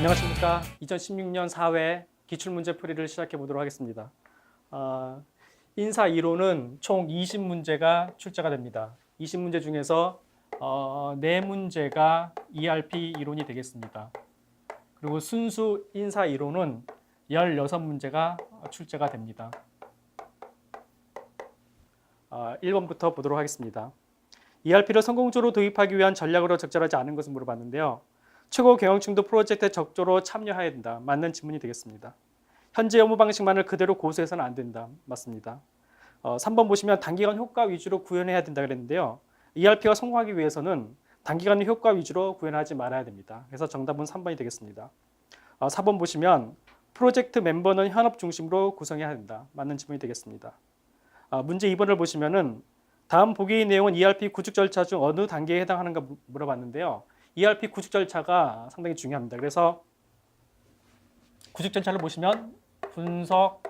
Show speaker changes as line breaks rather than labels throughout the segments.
안녕하십니까. 2016년 4회 기출문제풀이를 시작해 보도록 하겠습니다. 인사 이론은 총 20문제가 출제가 됩니다. 20문제 중에서 4문제가 ERP 이론이 되겠습니다. 그리고 순수 인사 이론은 16문제가 출제가 됩니다. 1번부터 보도록 하겠습니다. ERP를 성공적으로 도입하기 위한 전략으로 적절하지 않은 것을 물어봤는데요. 최고 경영층도 프로젝트에 적극적으로 참여해야 된다. 맞는 질문이 되겠습니다. 현재 업무 방식만을 그대로 고수해서는 안 된다. 맞습니다. 3번 보시면 단기간 효과 위주로 구현해야 된다 그랬는데요. ERP가 성공하기 위해서는 단기간 효과 위주로 구현하지 말아야 됩니다. 그래서 정답은 3번이 되겠습니다. 4번 보시면 프로젝트 멤버는 현업 중심으로 구성해야 된다. 맞는 질문이 되겠습니다. 문제 2번을 보시면은 다음 보기 내용은 ERP 구축 절차 중 어느 단계에 해당하는가 물어봤는데요. ERP 구축 절차가 상당히 중요합니다. 그래서 구축 절차를 보시면 분석,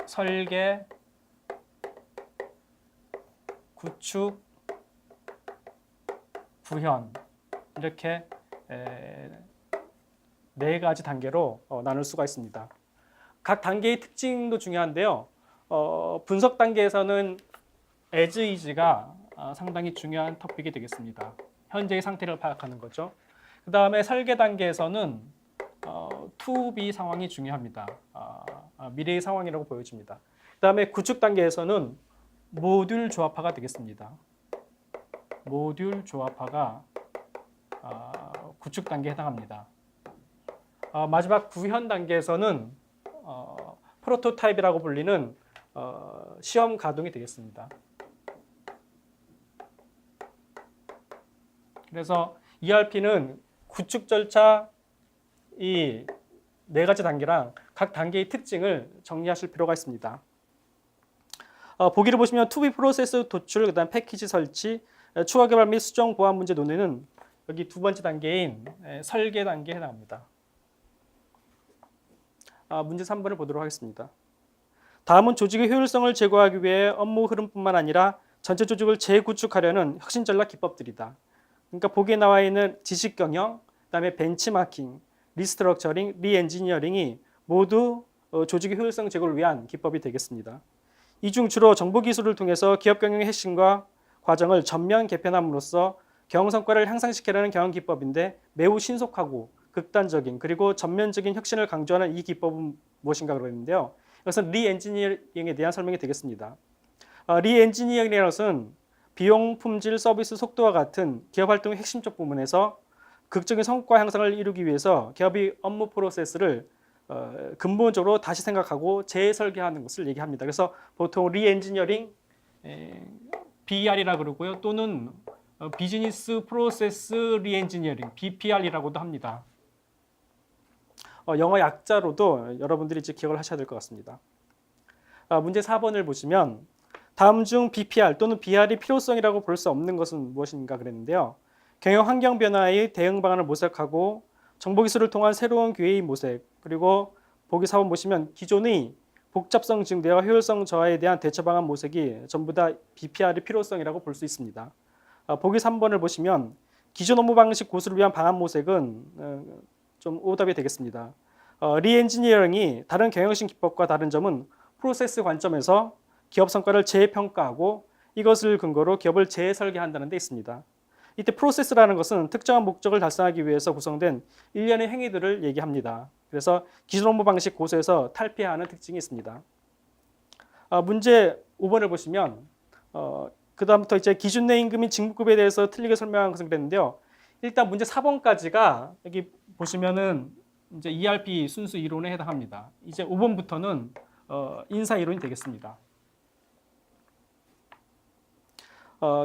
설계, 구축, 구현 이렇게 4가지 단계로 나눌 수가 있습니다. 각 단계의 특징도 중요한데요. 분석 단계에서는 as is가 상당히 중요한 토픽이 되겠습니다. 현재의 상태를 파악하는 거죠. 그 다음에 설계 단계에서는 to be 상황이 중요합니다. 미래의 상황이라고 보여집니다. 그 다음에 구축 단계에서는 모듈 조합화가 되겠습니다. 모듈 조합화가 구축 단계에 해당합니다. 마지막 구현 단계에서는 프로토타입이라고 불리는 시험 가동이 되겠습니다. 그래서 ERP는 구축 절차 이 4가지 단계랑 각 단계의 특징을 정리하실 필요가 있습니다. 보기를 보시면 to be 프로세스 도출, 그다음 패키지 설치, 추가 개발 및 수정 보안 문제 논의는 여기 2번째 단계인 설계 단계에 해당합니다. 문제 3번을 보도록 하겠습니다. 다음은 조직의 효율성을 제고하기 위해 업무 흐름뿐만 아니라 전체 조직을 재구축하려는 혁신 전략 기법들이다. 그러니까 보기에 나와 있는 지식 경영, 그다음에 벤치마킹, 리스트럭처링, 리엔지니어링이 모두 조직의 효율성 제고를 위한 기법이 되겠습니다. 이 중 주로 정보 기술을 통해서 기업 경영의 핵심과 과정을 전면 개편함으로써 경영 성과를 향상시키려는 경영 기법인데 매우 신속하고 극단적인 그리고 전면적인 혁신을 강조하는 이 기법은 무엇인가 그러는데요. 이것은 리엔지니어링에 대한 설명이 되겠습니다. 리엔지니어링이라는 것은 비용, 품질, 서비스, 속도와 같은 기업 활동의 핵심적 부분에서 극적인 성과 향상을 이루기 위해서 기업이 업무 프로세스를 근본적으로 다시 생각하고 재설계하는 것을 얘기합니다. 그래서 보통 리엔지니어링, BR이라고 그러고요. 또는 비즈니스 프로세스 리엔지니어링, BPR이라고도 합니다. 영어 약자로도 여러분들이 이제 기억을 하셔야 될 것 같습니다. 문제 4번을 보시면 다음 중 BPR 또는 BR이 필요성이라고 볼 수 없는 것은 무엇인가 그랬는데요. 경영 환경 변화의 대응 방안을 모색하고 정보기술을 통한 새로운 기회의 모색, 그리고 보기 4번 보시면 기존의 복잡성 증대와 효율성 저하에 대한 대처 방안 모색이 전부 다 BPR의 필요성이라고 볼 수 있습니다. 보기 3번을 보시면 기존 업무 방식 고수를 위한 방안 모색은 좀 오답이 되겠습니다. 리엔지니어링이 다른 경영신 기법과 다른 점은 프로세스 관점에서 기업 성과를 재평가하고 이것을 근거로 기업을 재설계한다는 데 있습니다. 이때 프로세스라는 것은 특정한 목적을 달성하기 위해서 구성된 일련의 행위들을 얘기합니다. 그래서 기존 업무 방식 고수에서 탈피하는 특징이 있습니다. 문제 5번을 보시면 그 다음부터 이제 기준 내 임금인 직무급에 대해서 틀리게 설명한 것을 그랬는데요. 일단 문제 4번까지가 여기 보시면은 이제 ERP 순수 이론에 해당합니다. 이제 5번부터는 인사 이론이 되겠습니다.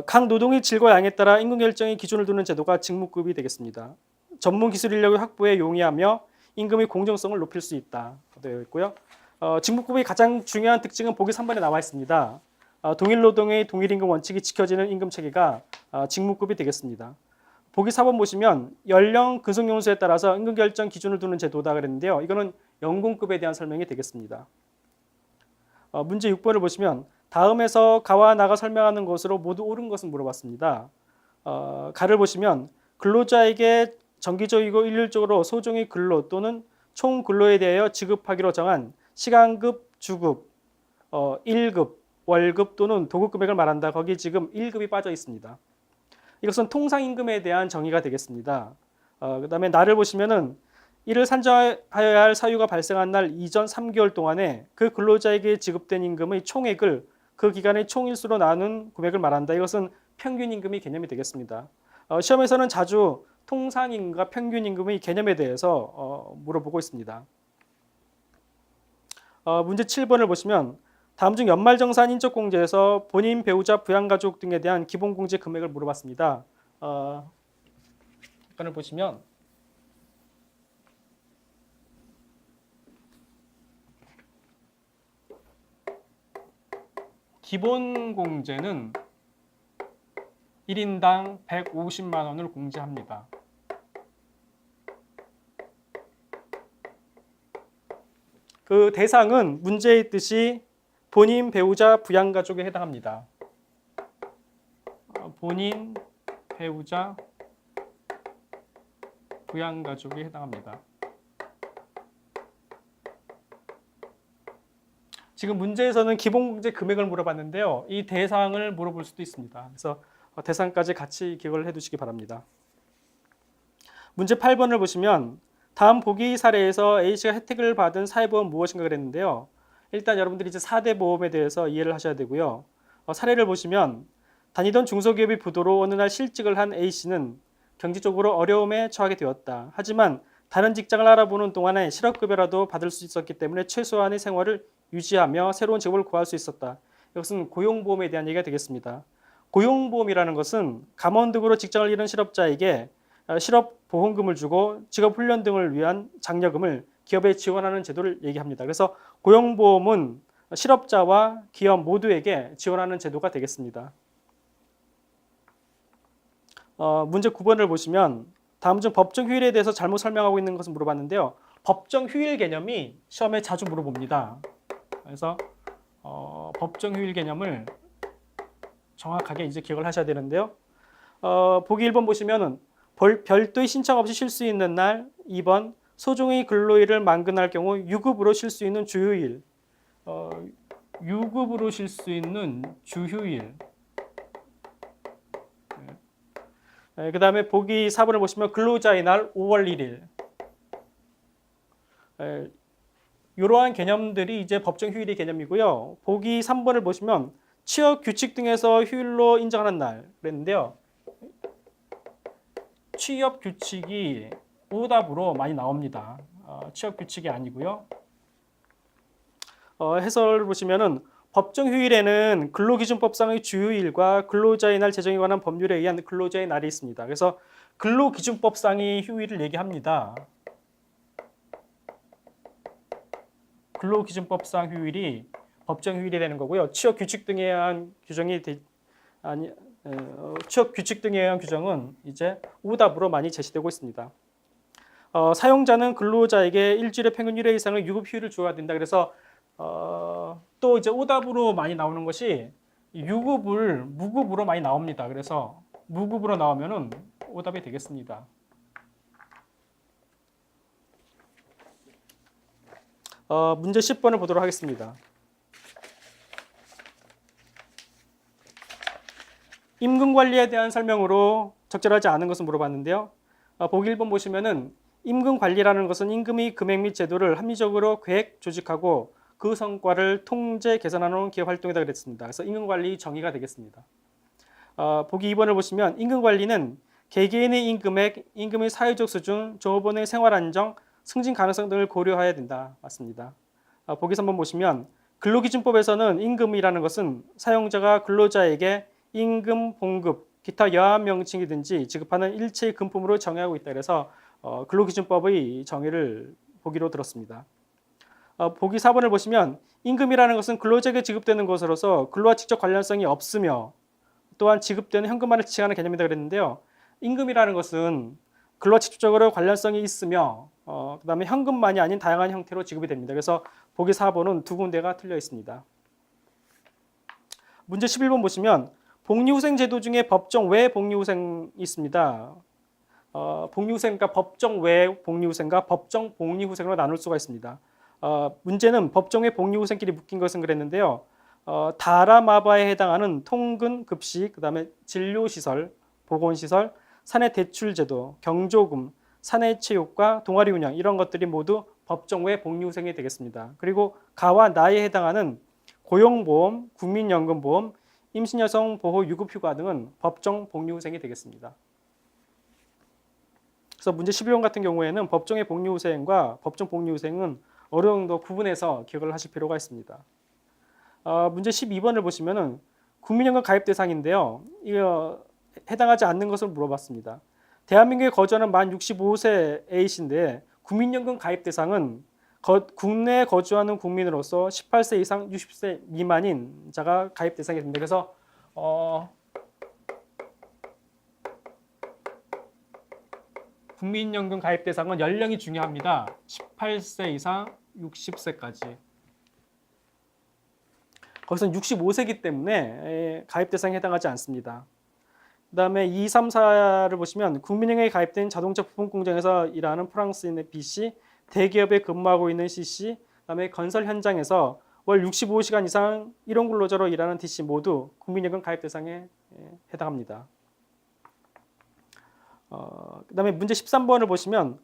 각 노동의 질과 양에 따라 임금 결정의 기준을 두는 제도가 직무급이 되겠습니다. 전문 기술 인력의 확보에 용이하며 임금의 공정성을 높일 수 있다 되어 있고요. 직무급의 가장 중요한 특징은 보기 3번에 나와 있습니다. 동일 노동의 동일 임금 원칙이 지켜지는 임금 체계가 직무급이 되겠습니다. 보기 4번 보시면 연령, 근속 연수에 따라서 임금 결정 기준을 두는 제도다 그랬는데요. 이거는 연공급에 대한 설명이 되겠습니다. 문제 6번을 보시면 다음에서 가와 나가 설명하는 것으로 모두 옳은 것은 물어봤습니다. 가를 보시면 근로자에게 정기적이고 일률적으로 소정의 근로 또는 총 근로에 대하여 지급하기로 정한 시간급, 주급, 1급, 월급 또는 도급 금액을 말한다. 거기 지금 1급이 빠져 있습니다. 이것은 통상임금에 대한 정의가 되겠습니다. 그다음에 날을 보시면은 이를 산정하여야 할 사유가 발생한 날 이전 3개월 동안에 그 근로자에게 지급된 임금의 총액을 그 기간의 총일수로 나눈 금액을 말한다. 이것은 평균임금의 개념이 되겠습니다. 시험에서는 자주 통상임금과 평균임금의 개념에 대해서 물어보고 있습니다. 문제 7번을 보시면 다음 중 연말정산 인적공제에서 본인, 배우자, 부양가족 등에 대한 기본공제 금액을 물어봤습니다. 이건을 보시면 기본공제는 1인당 150만 원을 공제합니다. 그 대상은 문제에 있듯이 본인, 배우자, 부양가족에 해당합니다. 본인, 배우자, 부양가족에 해당합니다. 지금 문제에서는 기본공제 금액을 물어봤는데요. 이 대상을 물어볼 수도 있습니다. 그래서 대상까지 같이 기억을 해두시기 바랍니다. 문제 8번을 보시면 다음 보기 사례에서 A씨가 혜택을 받은 사회보험 무엇인가 그랬는데요. 일단 여러분들이 이제 4대 보험에 대해서 이해를 하셔야 되고요. 사례를 보시면 다니던 중소기업의 부도로 어느 날 실직을 한 A씨는 경제적으로 어려움에 처하게 되었다. 하지만 다른 직장을 알아보는 동안에 실업급여라도 받을 수 있었기 때문에 최소한의 생활을 유지하며 새로운 직업을 구할 수 있었다. 이것은 고용보험에 대한 얘기가 되겠습니다. 고용보험이라는 것은 감원 등으로 직장을 잃은 실업자에게 실업보험금을 주고 직업훈련 등을 위한 장려금을 기업에 지원하는 제도를 얘기합니다. 그래서 고용보험은 실업자와 기업 모두에게 지원하는 제도가 되겠습니다. 문제 9번을 보시면 다음 중 법정 휴일에 대해서 잘못 설명하고 있는 것을 물어봤는데요. 법정 휴일 개념이 시험에 자주 물어봅니다. 그래서 법정 휴일 개념을 정확하게 이제 기억을 하셔야 되는데요. 보기 1번 보시면은 별도의 신청 없이 쉴 수 있는 날, 2번 소정의 근로일을 만근할 경우 유급으로 쉴 수 있는 주휴일, 유급으로 쉴 수 있는 주휴일. 그 다음에 보기 4번을 보시면 근로자의 날 5월 1일. 이러한 개념들이 이제 법정 휴일의 개념이고요. 보기 3번을 보시면 취업 규칙 등에서 휴일로 인정하는 날 그랬는데요. 취업 규칙이 오답으로 많이 나옵니다. 취업 규칙이 아니고요. 해설을 보시면은 법정 휴일에는 근로기준법상의 주휴일과 근로자의 날 제정에 관한 법률에 의한 근로자의 날이 있습니다. 그래서 근로기준법상의 휴일을 얘기합니다. 근로기준법상 휴일이 법정 휴일이 되는 거고요. 취업 규칙 등에 의한 규정이 취업 규칙 등에 의한 규정은 이제 오답으로 많이 제시되고 있습니다. 사용자는 근로자에게 일주일에 평균 1회 이상의 유급 휴일을 주어야 된다. 그래서 또 이제 오답으로 많이 나오는 것이 유급을 무급으로 많이 나옵니다. 그래서 무급으로 나오면은 오답이 되겠습니다. 문제 10번을 보도록 하겠습니다. 임금 관리에 대한 설명으로 적절하지 않은 것을 물어봤는데요. 보기 1번 보시면은 임금 관리라는 것은 임금의 금액 및 제도를 합리적으로 계획, 조직하고 그 성과를 통제, 개선하는 기업 활동이다 그랬습니다. 그래서 임금 관리 정의가 되겠습니다. 보기 2번을 보시면 임금 관리는 개개인의 임금액, 임금의 사회적 수준, 종업원의 생활 안정, 승진 가능성 등을 고려해야 된다. 맞습니다. 보기 3번 보시면 근로기준법에서는 임금이라는 것은 사용자가 근로자에게 임금, 봉급, 기타 여한 명칭이든지 지급하는 일체의 금품으로 정의하고 있다. 그래서 근로기준법의 정의를 보기로 들었습니다. 보기 4번을 보시면 임금이라는 것은 근로자에게 지급되는 것으로서 근로와 직접 관련성이 없으며 또한 지급되는 현금만을 지칭하는 개념이다 그랬는데요. 임금이라는 것은 근로와 직접적으로 관련성이 있으며 그다음에 현금만이 아닌 다양한 형태로 지급이 됩니다. 그래서 보기 4번은 두 군데가 틀려 있습니다. 문제 11번 보시면 복리후생 제도 중에 법정 외 복리후생이 있습니다. 복리후생과 법정 외 복리후생과 법정 복리후생으로 나눌 수가 있습니다. 문제는 법정 외 복리후생끼리 묶인 것은 그랬는데요. 다라마바에 해당하는 통근, 급식, 그다음에 진료시설, 보건시설, 사내 대출제도, 경조금, 사내 체육과 동아리 운영 이런 것들이 모두 법정 외 복리후생이 되겠습니다. 그리고 가와 나에 해당하는 고용보험, 국민연금보험, 임신여성 보호 유급휴가 등은 법정 복리후생이 되겠습니다. 그래서 문제 11번 같은 경우에는 법정의 복리후생과 법정 복리후생은 어느 정도 구분해서 기억을 하실 필요가 있습니다. 문제 12번을 보시면은 국민연금 가입 대상인데요. 이거 해당하지 않는 것을 물어봤습니다. 대한민국에 거주하는 만 65세 A씨인데 국민연금 가입 대상은 국내에 거주하는 국민으로서 18세 이상 60세 미만인 자가 가입 대상이 됩니다. 그래서 국민연금 가입 대상은 연령이 중요합니다. 18세 이상 60세까지. 거기서는 65세이기 때문에 가입 대상에 해당하지 않습니다. 그다음에 2, 3, 4를 보시면 국민연금에 가입된 자동차 부품 공장에서 일하는 프랑스인의 B씨, 대기업에 근무하고 있는 C씨, 그다음에 건설 현장에서 월 65시간 이상 일원 근로자로 일하는 D씨 모두 국민연금 가입 대상에 해당합니다. 그다음에 문제 13번을 보시면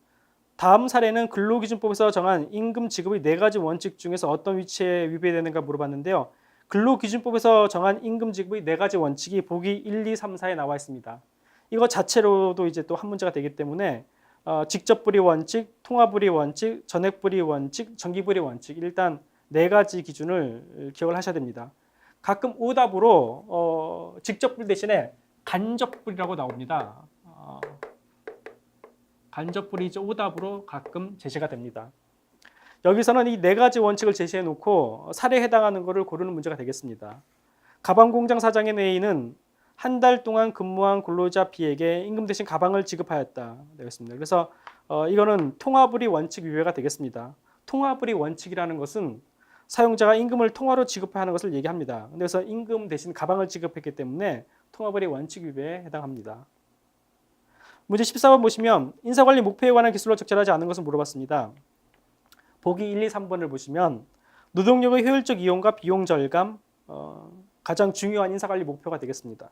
다음 사례는 근로기준법에서 정한 임금 지급의 4가지 원칙 중에서 어떤 위치에 위배되는가 물어봤는데요. 근로기준법에서 정한 임금 지급의 4가지 원칙이 보기 1, 2, 3, 4에 나와 있습니다. 이거 자체로도 이제 또 한 문제가 되기 때문에 직접불이 원칙, 통화불이 원칙, 전액불이 원칙, 정기불이 원칙 일단 4가지 기준을 기억을 하셔야 됩니다. 가끔 오답으로 직접불 대신에 간접불이라고 나옵니다. 간접불이 오답으로 가끔 제시가 됩니다. 여기서는 이 4가지 원칙을 제시해 놓고 사례에 해당하는 것을 고르는 문제가 되겠습니다. 가방공장 사장인 A는 한 달 동안 근무한 근로자 B에게 임금 대신 가방을 지급하였다 되겠습니다. 그래서 이거는 통화불이 원칙 위배가 되겠습니다. 통화불이 원칙이라는 것은 사용자가 임금을 통화로 지급하는 것을 얘기합니다. 그래서 임금 대신 가방을 지급했기 때문에 통화불이 원칙 위배에 해당합니다. 문제 14번 보시면 인사관리 목표에 관한 기술로 적절하지 않은 것을 물어봤습니다. 보기 1, 2, 3번을 보시면 노동력의 효율적 이용과 비용 절감 가장 중요한 인사관리 목표가 되겠습니다.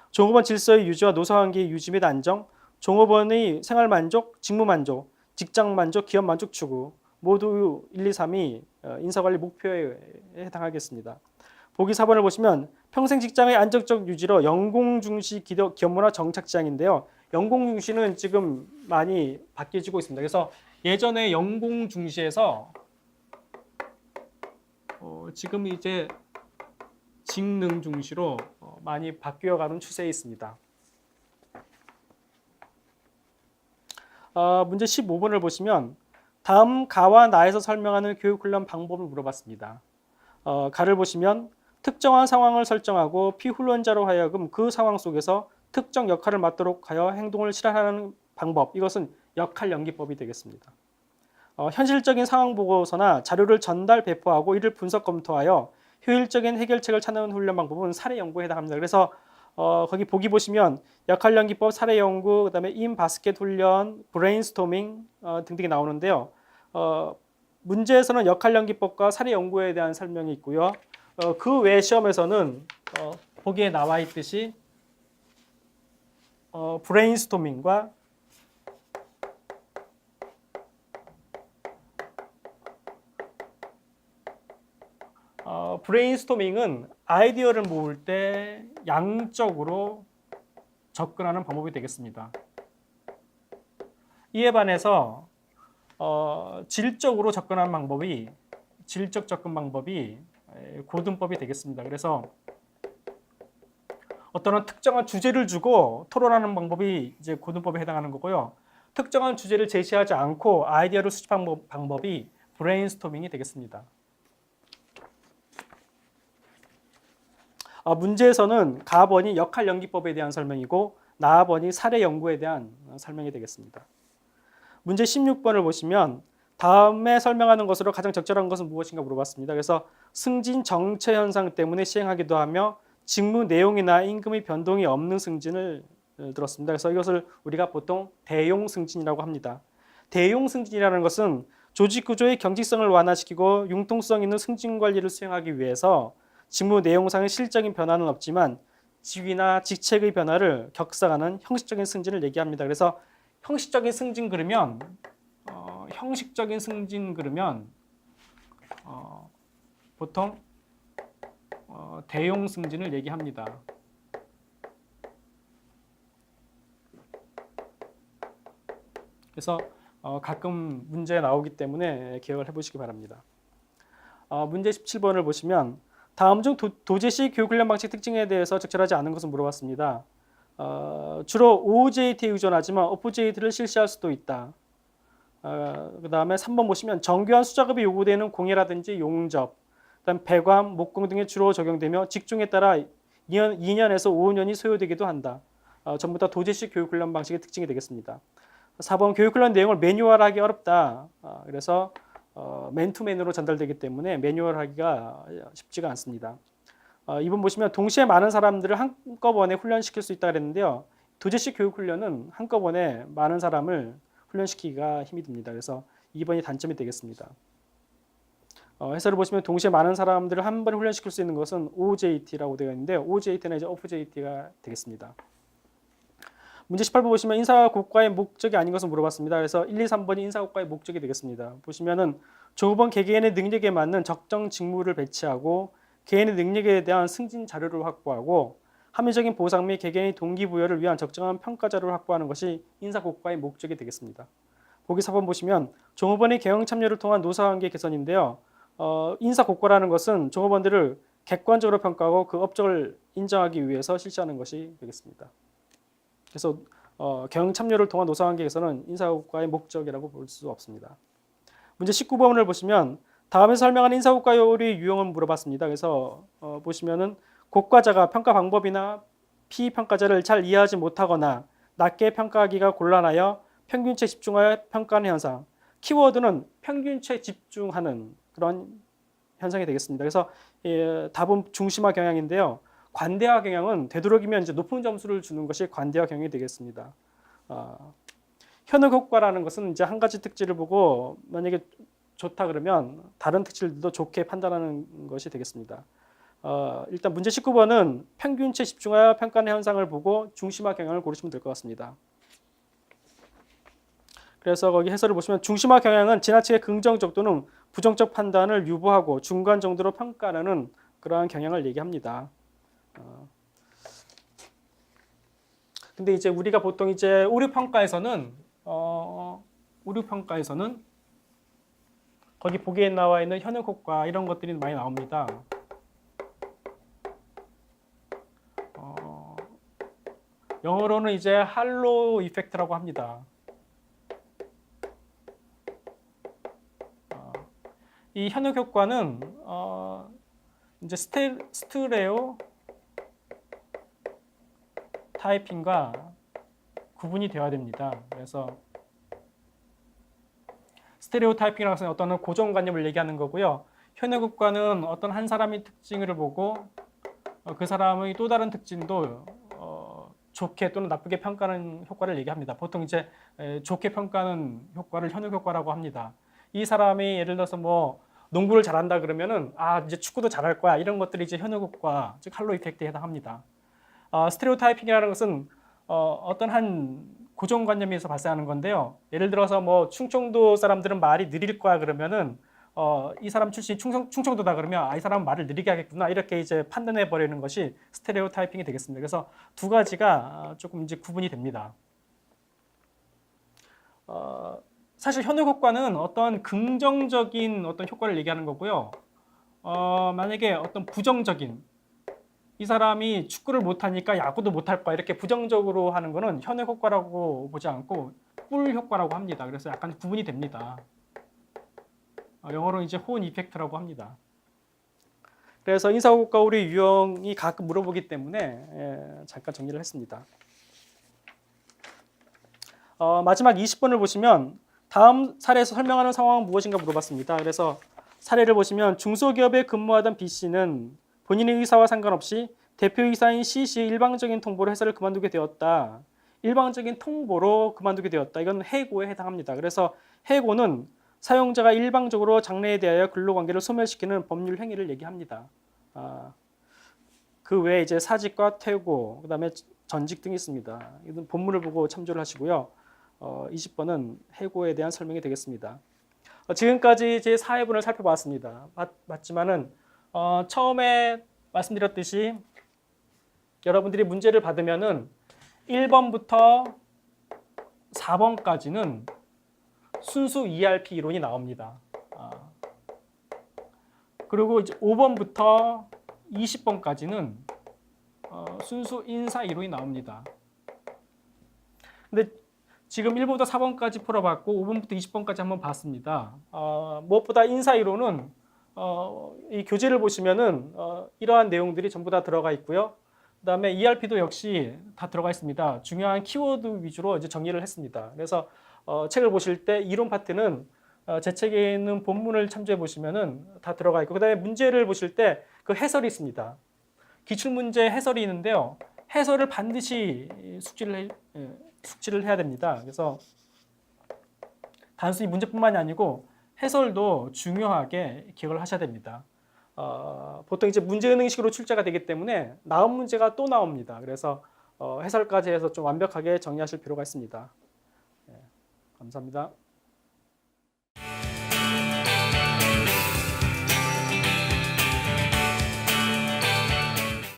종업원 질서의 유지와 노사관계의 유지 및 안정, 종업원의 생활만족, 직무만족, 직장만족, 기업만족 추구 모두 1, 2, 3이 인사관리 목표에 해당하겠습니다. 보기 4번을 보시면 평생 직장의 안정적 유지로 연공 중시 기업 문화 정착 지향인데요. 연공 중시는 지금 많이 바뀌어지고 있습니다. 그래서 예전에 연공 중시에서 지금 이제 직능 중시로 많이 바뀌어가는 추세에 있습니다. 문제 15번을 보시면 다음 가와 나에서 설명하는 교육훈련 방법을 물어봤습니다. 가를 보시면 특정한 상황을 설정하고 피훈련자로 하여금 그 상황 속에서 특정 역할을 맡도록 하여 행동을 실현하는 방법, 이것은 역할 연기법이 되겠습니다. 현실적인 상황 보고서나 자료를 전달 배포하고 이를 분석 검토하여 효율적인 해결책을 찾는 훈련 방법은 사례 연구에 해당합니다. 그래서 거기 보기 보시면 역할 연기법, 사례 연구, 그다음에 인 바스켓 훈련, 브레인스토밍 등등이 나오는데요. 문제에서는 역할 연기법과 사례 연구에 대한 설명이 있고요. 그 외 시험에서는 보기에 나와 있듯이 브레인스토밍과 브레인스토밍은 아이디어를 모을 때 양적으로 접근하는 방법이 되겠습니다. 이에 반해서 질적으로 접근하는 방법이 질적 접근 방법이 고등법이 되겠습니다. 그래서 어떤 특정한 주제를 주고 토론하는 방법이 이제 고등법에 해당하는 거고요. 특정한 주제를 제시하지 않고 아이디어를 수집하는 방법이 브레인스토밍이 되겠습니다. 문제에서는 가번이 역할 연기법에 대한 설명이고 나번이 사례 연구에 대한 설명이 되겠습니다. 문제 16번을 보시면 다음에 설명하는 것으로 가장 적절한 것은 무엇인가 물어봤습니다. 그래서 승진 정체 현상 때문에 시행하기도 하며 직무 내용이나 임금의 변동이 없는 승진을 들었습니다. 그래서 이것을 우리가 보통 대용 승진이라고 합니다. 대용 승진이라는 것은 조직 구조의 경직성을 완화시키고 융통성 있는 승진 관리를 수행하기 위해서 직무 내용상의 실적인 변화는 없지만 직위나 직책의 변화를 격상하는 형식적인 승진을 얘기합니다. 그래서 형식적인 승진 그러면 보통 대용 승진을 얘기합니다. 그래서 가끔 문제 나오기 때문에 기억을 해보시기 바랍니다. 문제 17번을 보시면 다음 중 도제시 교육훈련 방식 특징에 대해서 적절하지 않은 것을 물어봤습니다. 주로 OJT에 의존하지만 OJT를 실시할 수도 있다. 그 다음에 3번 보시면 정교한 수작업이 요구되는 공예라든지 용접, 그다음 배관, 목공 등에 주로 적용되며 직종에 따라 2년에서 5년이 소요되기도 한다. 전부 다 도제식 교육훈련 방식의 특징이 되겠습니다. 4번 교육훈련 내용을 매뉴얼하기 어렵다. 그래서 맨투맨으로 전달되기 때문에 매뉴얼하기가 쉽지가 않습니다. 2번 보시면 동시에 많은 사람들을 한꺼번에 훈련시킬 수 있다 그랬는데요. 도제식 교육훈련은 한꺼번에 많은 사람을 훈련시키기가 힘이 듭니다. 그래서 2번이 단점이 되겠습니다. 해설을 보시면 동시에 많은 사람들을 한 번에 훈련시킬 수 있는 것은 OJT라고 되어 있는데 OJT는 이제 OFJT가 되겠습니다. 문제 18번 보시면 인사고과의 목적이 아닌 것을 물어봤습니다. 그래서 1, 2, 3번이 인사고과의 목적이 되겠습니다. 보시면은 종업원 개개인의 능력에 맞는 적정 직무를 배치하고 개인의 능력에 대한 승진 자료를 확보하고 합리적인 보상 및 개개인의 동기부여를 위한 적정한 평가 자료를 확보하는 것이 인사고과의 목적이 되겠습니다. 보기 4번 보시면 종업원의 경영 참여를 통한 노사관계 개선인데요. 인사고과라는 것은 종업원들을 객관적으로 평가하고 그 업적을 인정하기 위해서 실시하는 것이 되겠습니다. 그래서 경영 참여를 통한 노사관계 개선은 인사고과의 목적이라고 볼 수 없습니다. 문제 19번을 보시면 다음에 설명한 인사고과 요리 유형을 물어봤습니다. 그래서 보시면은 고과자가 평가 방법이나 피평가자를 잘 이해하지 못하거나 낮게 평가하기가 곤란하여 평균치에 집중하여 평가하는 현상. 키워드는 평균치에 집중하는 그런 현상이 되겠습니다. 그래서 답은 중심화 경향인데요. 관대화 경향은 되도록이면 이제 높은 점수를 주는 것이 관대화 경향이 되겠습니다. 현역 효과라는 것은 이제 한 가지 특질을 보고 만약에 좋다 그러면 다른 특질들도 좋게 판단하는 것이 되겠습니다. 일단 문제 19번은 평균치에 집중하여 평가하는 현상을 보고 중심화 경향을 고르시면 될 것 같습니다. 그래서 거기 해설을 보시면 중심화 경향은 지나치게 긍정적 또는 부정적 판단을 유보하고 중간 정도로 평가하는 그러한 경향을 얘기합니다. 근데 이제 우리가 보통 이제 오류 평가에서는 거기 보기에 나와 있는 현역 효과 이런 것들이 많이 나옵니다. 영어로는 이제 할로우 이펙트라고 합니다. 이 현역 효과는 이제 스테레오 타이핑과 구분이 되어야 됩니다. 그래서 스테레오 타이핑이라고 해서 어떤 고정관념을 얘기하는 거고요. 현역 효과는 어떤 한 사람의 특징을 보고 그 사람의 또 다른 특징도 좋게 또는 나쁘게 평가하는 효과를 얘기합니다. 보통 이제 좋게 평가하는 효과를 현역 효과라고 합니다. 이 사람이 예를 들어서 뭐 농구를 잘한다 그러면은 이제 축구도 잘할 거야 이런 것들이 이제 현역 효과 즉 할로우 이펙트에 해당합니다. 스테레오타이핑이라는 것은 어떤 한 고정관념에서 발생하는 건데요. 예를 들어서 뭐 충청도 사람들은 말이 느릴 거야 그러면은 이 사람 출신이 충청도다 그러면 이 사람은 말을 느리게 하겠구나 이렇게 이제 판단해 버리는 것이 스테레오타이핑이 되겠습니다. 그래서 두 가지가 조금 이제 구분이 됩니다. 사실 현역 효과는 어떤 긍정적인 어떤 효과를 얘기하는 거고요. 만약에 어떤 부정적인 이 사람이 축구를 못하니까 야구도 못할 거야 이렇게 부정적으로 하는 거는 현역 효과라고 보지 않고 뿔 효과라고 합니다. 그래서 약간 구분이 됩니다. 영어로 이제 호은 이펙트라고 합니다. 그래서 인사고과 오류 유형이 가끔 물어보기 때문에 잠깐 정리를 했습니다. 마지막 20번을 보시면 다음 사례에서 설명하는 상황은 무엇인가 물어봤습니다. 그래서 사례를 보시면 중소기업에 근무하던 B씨는 본인의 의사와 상관없이 대표이사인 C씨의 일방적인 통보로 회사를 그만두게 되었다. 일방적인 통보로 그만두게 되었다. 이건 해고에 해당합니다. 그래서 해고는 사용자가 일방적으로 장래에 대하여 근로관계를 소멸시키는 법률 행위를 얘기합니다. 그 외에 이제 사직과 퇴고, 그다음에 전직 등이 있습니다. 이건 본문을 보고 참조를 하시고요. 20번은 해고에 대한 설명이 되겠습니다. 지금까지 제 4회분을 살펴봤습니다. 맞지만은 처음에 말씀드렸듯이 여러분들이 문제를 받으면은 1번부터 4번까지는 순수 ERP 이론이 나옵니다. 그리고 이제 5번부터 20번까지는 순수 인사 이론이 나옵니다. 근데 지금 1번부터 4번까지 풀어봤고 5번부터 20번까지 한번 봤습니다. 무엇보다 인사 이론은 이 교재를 보시면은 이러한 내용들이 전부 다 들어가 있고요. 그다음에 ERP도 역시 다 들어가 있습니다. 중요한 키워드 위주로 이제 정리를 했습니다. 그래서 책을 보실 때 이론 파트는 제 책에 있는 본문을 참조해 보시면은 다 들어가 있고, 그다음에 문제를 보실 때 그 해설이 있습니다. 기출 문제 해설이 있는데요. 해설을 반드시 숙지를 해야 됩니다. 그래서 단순히 문제뿐만이 아니고 해설도 중요하게 기억을 하셔야 됩니다. 보통 이제 문제은행식으로 출제가 되기 때문에 나온 문제가 또 나옵니다. 그래서 해설까지 해서 좀 완벽하게 정리하실 필요가 있습니다. 감사합니다.